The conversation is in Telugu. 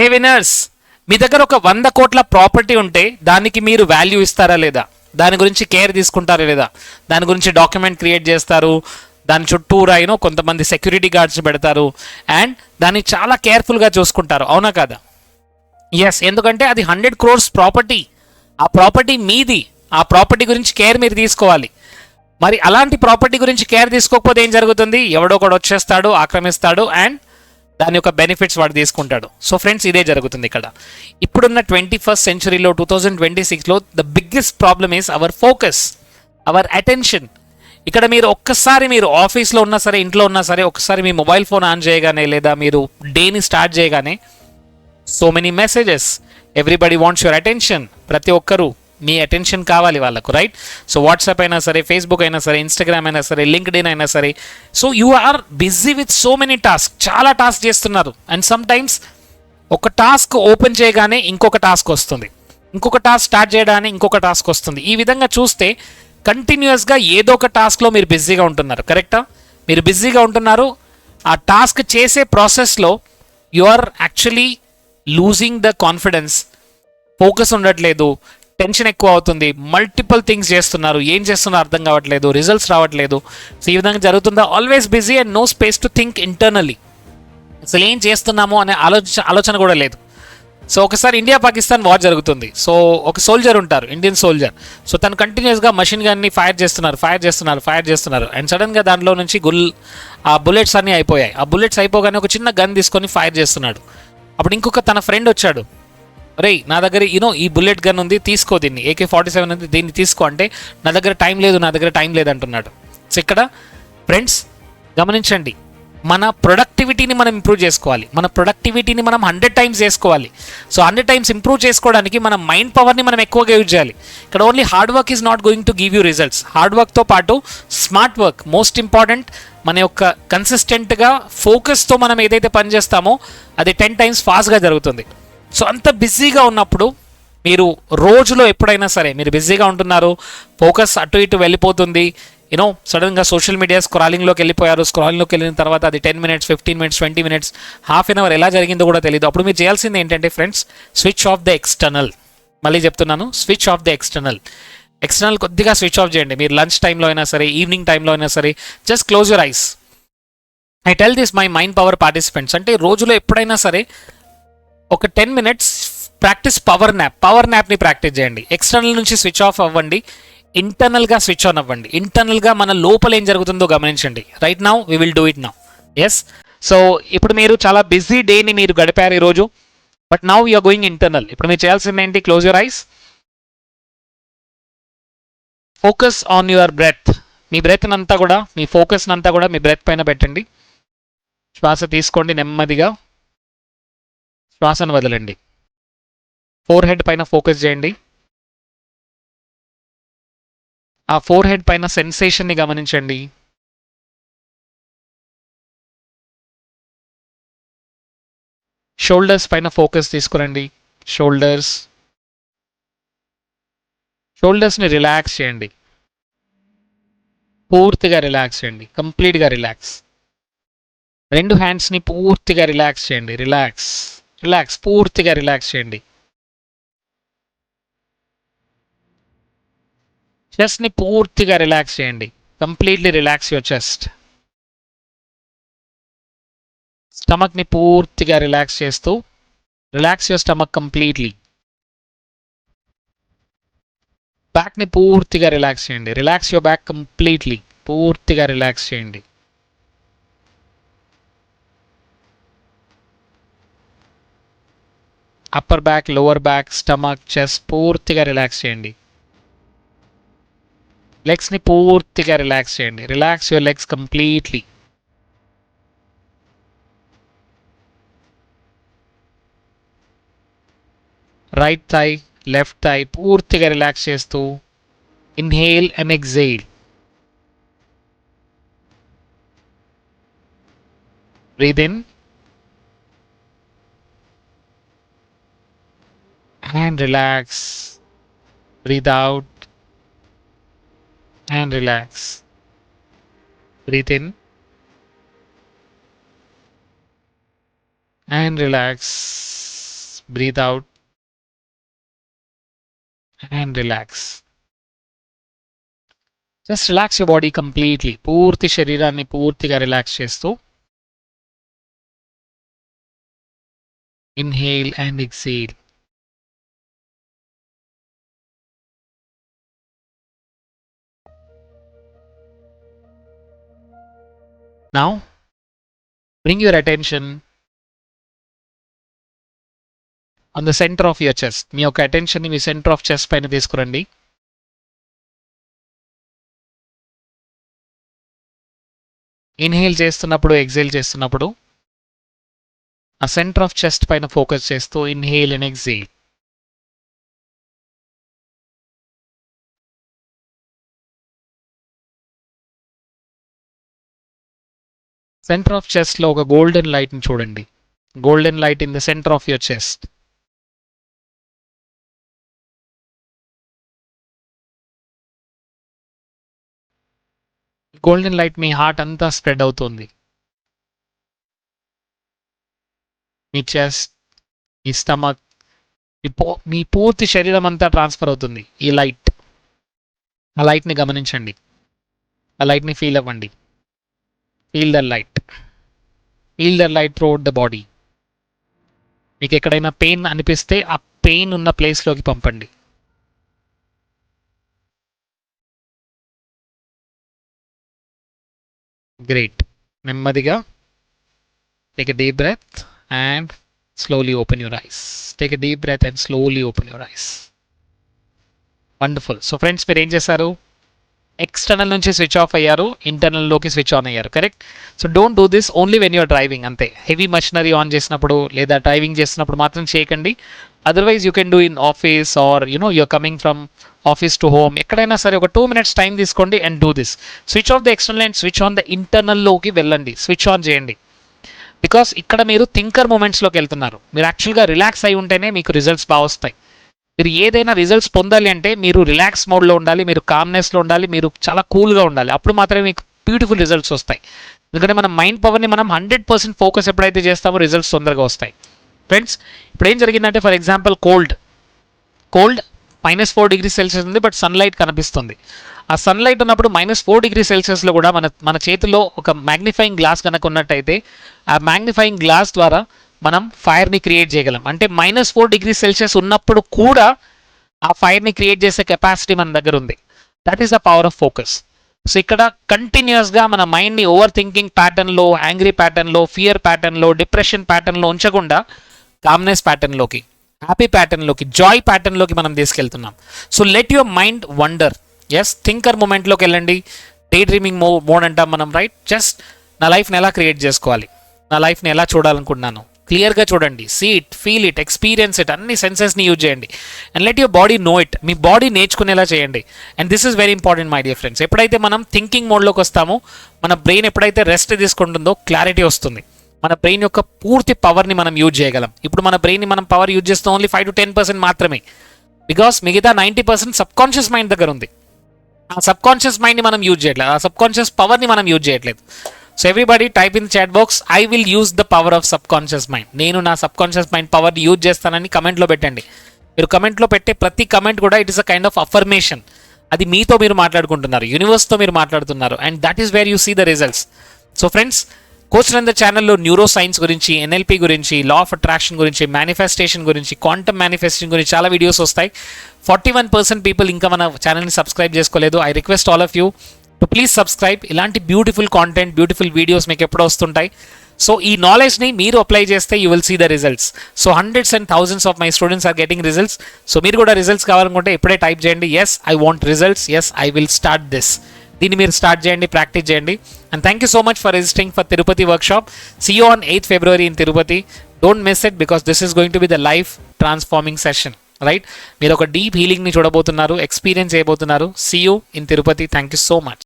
హే వినర్స్, మీ దగ్గర ఒక 100 కోట్ల ప్రాపర్టీ ఉంటే దానికి మీరు వాల్యూ ఇస్తారా లేదా? దాని గురించి కేర్ తీసుకుంటారా లేదా? దాని గురించి డాక్యుమెంట్ క్రియేట్ చేస్తారు, దాని చుట్టూరా కొంతమంది సెక్యూరిటీ గార్డ్స్ పెడతారు అండ్ దాన్ని చాలా కేర్ఫుల్గా చూసుకుంటారు, అవునా కదా? ఎస్, ఎందుకంటే అది 100 crores ప్రాపర్టీ. ఆ ప్రాపర్టీ మీది. ఆ ప్రాపర్టీ గురించి కేర్ మీరు తీసుకోవాలి. మరి అలాంటి ప్రాపర్టీ గురించి కేర్ తీసుకోకపోతే ఏం జరుగుతుంది? ఎవడో ఒకడు వచ్చేస్తాడు, ఆక్రమిస్తాడు అండ్ దాని యొక్క బెనిఫిట్స్ వాడు తీసుకుంటాడు. సో ఫ్రెండ్స్, ఇదే జరుగుతుంది ఇక్కడ. ఇప్పుడున్న 21st centuryలో 2026లో the biggest problem is our focus, our attention. ఇక్కడ మీరు ఒక్కసారి మీరు ఆఫీస్లో ఉన్నా సరే, ఇంట్లో ఉన్నా సరే, ఒక్కసారి మీ మొబైల్ ఫోన్ ఆన్ చేయగానే లేదా మీరు డేని స్టార్ట్ చేయగానే so many messages, everybody wants your attention. ప్రతి ఒక్కరు మీ అటెన్షన్ కావాలి వాళ్ళకు, రైట్? సో వాట్సాప్ అయినా సరే, ఫేస్బుక్ అయినా సరే, ఇన్స్టాగ్రామ్ అయినా సరే, లింక్డ్ఇన్ అయినా సరే. So you are busy with so many task, చాలా టాస్క్ చేస్తున్నారు. అండ్ సమ్ టైమ్స్ ఒక టాస్క్ ఓపెన్ చేయగానే ఇంకొక టాస్క్ వస్తుంది, ఇంకొక టాస్క్ స్టార్ట్ చేయడానికి ఇంకొక టాస్క్ వస్తుంది. ఈ విధంగా చూస్తే కంటిన్యూస్గా ఏదో ఒక టాస్క్లో మీరు బిజీగా ఉంటున్నారు, కరెక్టా? మీరు బిజీగా ఉంటున్నారు. ఆ టాస్క్ చేసే ప్రాసెస్లో you are actually losing the confidence, focus ఉండట్లేదు, టెన్షన్ ఎక్కువ అవుతుంది, మల్టిపుల్ థింగ్స్ చేస్తున్నారు, ఏం చేస్తున్నారో అర్థం కావట్లేదు, రిజల్ట్స్ రావట్లేదు. సో ఈ విధంగా జరుగుతుందా? Always busy and no space to think internally. అసలు ఏం చేస్తున్నామో అనే ఆలోచన కూడా లేదు. సో ఒకసారి ఇండియా పాకిస్తాన్ వార్ జరుగుతుంది. సో ఒక సోల్జర్ ఉంటారు, ఇండియన్ సోల్జర్. సో తను కంటిన్యూస్గా మషిన్ గన్ని ఫైర్ చేస్తున్నారు అండ్ సడన్గా దాంట్లో నుంచి ఆ బుల్లెట్స్ అన్నీ అయిపోయాయి. ఆ బుల్లెట్స్ అయిపోగానే ఒక చిన్న గన్ తీసుకొని ఫైర్ చేస్తున్నాడు. అప్పుడు ఇంకొక తన ఫ్రెండ్ వచ్చాడు, రే నా దగ్గర ఈ బుల్లెట్ గన్ ఉంది, తీసుకో, దీన్ని AK-47 ఉంది, దీన్ని తీసుకో అంటే నా దగ్గర టైం లేదు అంటున్నాడు. సో ఇక్కడ ఫ్రెండ్స్ గమనించండి, మన ప్రొడక్టివిటీని మనం ఇంప్రూవ్ చేసుకోవాలి. మన ప్రొడక్టివిటీని మనం 100 times చేసుకోవాలి. సో 100 times ఇంప్రూవ్ చేసుకోవడానికి మన మైండ్ పవర్ని మనం ఎక్కువగా యూజ్ చేయాలి. ఇక్కడ only hard work is not going to give you results. Hard వర్క్తో పాటు స్మార్ట్ వర్క్ మోస్ట్ ఇంపార్టెంట్. మన యొక్క కన్సిస్టెంట్గా ఫోకస్తో మనం ఏదైతే పని చేస్తామో అది 10 times ఫాస్ట్గా జరుగుతుంది. సో అంత బిజీగా ఉన్నప్పుడు మీరు రోజులో ఎప్పుడైనా సరే మీరు బిజీగా ఉంటున్నారు, ఫోకస్ అటు ఇటు వెళ్ళిపోతుంది, సడన్గా సోషల్ మీడియా స్క్రాలింగ్లోకి వెళ్ళిపోయారు. స్క్రాలింగ్లోకి వెళ్ళిన తర్వాత అది 10 minutes, 15 minutes, 20 minutes, half an hour ఎలా జరిగిందో కూడా తెలియదు. అప్పుడు మీరు చేయాల్సింది ఏంటంటే friends, switch off the external. మళ్ళీ చెప్తున్నాను, స్విచ్ ఆఫ్ ద ఎక్స్టర్నల్ కొద్దిగా స్విచ్ ఆఫ్ చేయండి. మీరు లంచ్ టైంలో అయినా సరే, ఈవినింగ్ టైంలో అయినా సరే, just close your ice. I tell this my mind power participants. అంటే రోజులో ఎప్పుడైనా సరే ఒక 10 minutes ప్రాక్టీస్ పవర్ న్యాప్ని ప్రాక్టీస్ చేయండి. ఎక్స్టర్నల్ నుంచి స్విచ్ ఆఫ్ అవ్వండి, ఇంటర్నల్గా స్విచ్ ఆన్ అవ్వండి. ఇంటర్నల్గా మన లోపల ఏం జరుగుతుందో గమనించండి. Right now we will do it now. Yes, so ఇప్పుడు మీరు చాలా బిజీ డేని మీరు గడిపారు ఈరోజు, but now you're going internal. ఇప్పుడు మీరు చేయాల్సింది ఏంటి? Close your eyes, focus on your breath. మీ బ్రెత్ అంతా కూడా, మీ ఫోకస్ అంతా కూడా మీ బ్రెత్ పైన పెట్టండి. శ్వాస తీసుకోండి, నెమ్మదిగా శ్వాసను వదలండి. ఫోర్ హెడ్ పైన ఫోకస్ చేయండి. ఆ ఫోర్ హెడ్ పైన సెన్సేషన్ని గమనించండి. షోల్డర్స్ పైన ఫోకస్ తీసుకురండి. షోల్డర్స్ని రిలాక్స్ చేయండి, పూర్తిగా రిలాక్స్ చేయండి, కంప్లీట్గా రిలాక్స్. రెండు హ్యాండ్స్ని పూర్తిగా రిలాక్స్ చేయండి. రిలాక్స్, పూర్తిగా రిలాక్స్ చేయండి. చెస్ట్ని పూర్తిగా రిలాక్స్ చేయండి. Completely relax your chest. స్టమక్ని పూర్తిగా రిలాక్స్ చేస్తూ రిలాక్స్ యువర్ స్టమక్ కంప్లీట్లీ. బ్యాక్ని పూర్తిగా రిలాక్స్ చేయండి. Relax your back completely. పూర్తిగా రిలాక్స్ చేయండి. Upper back, lower back, stomach, chest పూర్తిగా రిలాక్స్ చేయండి. లెగ్స్ని పూర్తిగా రిలాక్స్ చేయండి. Relax your legs completely. Right thigh, left thigh పూర్తిగా రిలాక్స్ చేస్తూ inhale and exhale. Breathe in and relax. Breathe out and relax. Breathe in and relax. Breathe out and relax. Just relax your body completely. పూర్తి శరీరాన్ని పూర్తిగా రిలాక్స్ చేస్తూ inhale and exhale. Now bring your attention on the center of your chest. మీ యొక్క అటెన్షన్ ని మీ సెంటర్ ఆఫ్ చెస్ట్ పైన తీసుకురండి. ఇన్హేల్ చేస్తున్నప్పుడు, ఎక్సేల్ చేస్తున్నప్పుడు ఆ సెంటర్ ఆఫ్ చెస్ట్ పైన ఫోకస్ చేస్తూ inhale and exhale. Centre of chest లో ఒక గోల్డెన్ లైట్ ని చూడండి. Golden light in the centre of your chest. Golden light me heart అంతా స్ప్రెడ్ అవుతుంది. మీ చెస్ట్, మీ స్టమక్, మీ పూర్తి శరీరం అంతా ట్రాన్స్ఫర్ అవుతుంది ఈ లైట్. ఆ లైట్ని గమనించండి. ఆ లైట్ని ఫీల్ అవ్వండి. Feel the light. Feel the light throughout the body. మీకు ఎక్కడైనా పెయిన్ అనిపిస్తే ఆ పెయిన్ ఉన్న ప్లేస్లోకి పంపండి. గ్రేట్. నెమ్మదిగా take a deep breath and slowly open your eyes. Take a deep breath and slowly open your eyes. Wonderful. So friends, మీరు ఏం చేశారు? ఎక్స్టర్నల్ నుంచి స్విచ్ ఆఫ్ అయ్యారు, ఇంటర్నల్లోకి స్విచ్ ఆన్ అయ్యారు. Correct. So don't do this only when you're driving. అంతే. హెవీ మషినరీ ఆన్ చేసినప్పుడు లేదా డ్రైవింగ్ చేస్తున్నప్పుడు మాత్రం చేయకండి. Otherwise you can do in office or you're coming from office to home. ఎక్కడైనా సరే ఒక 2 minutes టైం తీసుకోండి and do this. Switch off the external and switch on the ఇంటర్నల్లోకి వెళ్ళండి. స్విచ్ ఆన్ చేయండి. బికాస్ ఇక్కడ మీరు థింకర్ మూమెంట్స్లోకి వెళ్తున్నారు. మీరు యాక్చువల్గా రిలాక్స్ అయి ఉంటేనే మీకు రిజల్ట్స్ బాగా వస్తాయి. మీరు ఏదైనా రిజల్ట్స్ పొందాలి అంటే మీరు రిలాక్స్ మోడ్లో ఉండాలి, మీరు కామ్నెస్లో ఉండాలి, మీరు చాలా కూల్గా ఉండాలి. అప్పుడు మాత్రమే మీకు బ్యూటిఫుల్ రిజల్ట్స్ వస్తాయి. ఎందుకంటే మన మైండ్ పవర్ని మనం 100% ఫోకస్ ఎప్పుడైతే చేస్తామో రిజల్ట్స్ తొందరగా వస్తాయి. ఫ్రెండ్స్, ఇప్పుడు ఏం జరిగిందంటే for example cold -4 degrees Celsius ఉంది, బట్ సన్లైట్ కనిపిస్తుంది. ఆ సన్లైట్ ఉన్నప్పుడు -4 degrees Celsiusలో కూడా మన చేతిలో ఒక మ్యాగ్నిఫైయింగ్ గ్లాస్ కనుక ఉన్నట్టయితే ఆ మ్యాగ్నిఫైయింగ్ గ్లాస్ ద్వారా మనం ఫైర్ని క్రియేట్ చేయగలం. అంటే -4 degrees Celsius ఉన్నప్పుడు కూడా ఆ ఫైర్ని క్రియేట్ చేసే కెపాసిటీ మన దగ్గర ఉంది. That is the power of focus. So ఇక్కడ కంటిన్యూస్గా మన మైండ్ని ఓవర్ థింకింగ్ ప్యాటర్న్లో, యాంగ్రీ ప్యాటర్న్లో, ఫియర్ ప్యాటర్న్లో, డిప్రెషన్ ప్యాటర్న్లో ఉంచకుండా కామ్నెస్ ప్యాటర్న్లోకి, హ్యాపీ ప్యాటర్న్లోకి, జాయ్ ప్యాటర్న్లోకి మనం తీసుకెళ్తున్నాం. So let your mind wander. Yes, thinker మూమెంట్లోకి వెళ్ళండి. డే డ్రీమింగ్ మోడ్ అంటాం మనం, రైట్? జస్ట్ నా లైఫ్ని ఎలా క్రియేట్ చేసుకోవాలి, నా లైఫ్ని ఎలా చూడాలనుకుంటున్నాను క్లియర్గా చూడండి. See it, feel it, experience it. అన్ని సెన్సెస్ని యూజ్ చేయండి. And let your body know it. మీ బాడీ నేర్చుకునేలా చేయండి. And this is very important my dear friends. ఎప్పుడైతే మనం థింకింగ్ మోడ్లోకి వస్తామో మన బ్రెయిన్ ఎప్పుడైతే రెస్ట్ తీసుకుంటుందో క్లారిటీ వస్తుంది. మన బ్రెయిన్ యొక్క పూర్తి పవర్ని మనం యూజ్ చేయగలం. ఇప్పుడు మన బ్రెయిన్ని మనం పవర్ యూజ్ చేస్తాం ఓన్లీ 5 to 10% మాత్రమే. బికాస్ మిగతా 90% సబ్కాన్షియస్ మైండ్ దగ్గర ఉంది. ఆ సబ్కాన్షియస్ మైండ్ని మనం యూజ్ చేయట్లేదు, ఆ సబ్కాన్షియస్ పవర్ని మనం యూజ్ చేయట్లేదు. So everybody type in chat box, I will use the power of subconscious mind. నేను నా సబ్కాన్షియస్ మైండ్ పవర్ని యూజ్ చేస్తానని కమెంట్లో పెట్టండి. మీరు కమెంట్లో పెట్టే ప్రతి కమెంట్ కూడా it is a kind of affirmation. అది మీతో మీరు మాట్లాడుకుంటున్నారు, యూనివర్స్తో మీరు మాట్లాడుతున్నారు. And that is where you see the results. So friends, coach Nandar ఛానల్లో న్యూరో సైన్స్ గురించి, NLP గురించి, లా ఆఫ్ అట్రాక్షన్ గురించి, మేనిఫెస్టేషన్ గురించి, క్వాంటమ్ మేనిఫెస్టేషన్ గురించి చాలా వీడియోస్ వస్తాయి. 41% పీపుల్ ఇంకా మన ఛానల్ని సబ్స్క్రైబ్ చేసుకోలేదు. I request all of you to please subscribe. ఇలాంటి బ్యూటిఫుల్ కాంటెంట్, బ్యూటిఫుల్ వీడియోస్ మీకు ఎప్పుడూ వస్తుంటాయి. సో ఈ నాలెడ్జ్ని మీరు అప్లై చేస్తే you will see the results. So hundreds and thousands of my students are getting results. So మీరు కూడా రిజల్ట్స్ కావాలనుకుంటే ఇప్పుడే టైప్ చేయండి, yes I want results, yes I will start this. దీన్ని మీరు స్టార్ట్ చేయండి, ప్రాక్టీస్ చేయండి. And thank you so much for registering for Tirupati workshop. See you on 8th February in Tirupati. Don't miss it because this is going to be the life transforming session, right? మీరు ఒక డీప్ హీలింగ్ని చూడబోతున్నారు, ఎక్స్పీరియన్స్ చేయబోతున్నారు. See you in Tirupati. Thank you so much.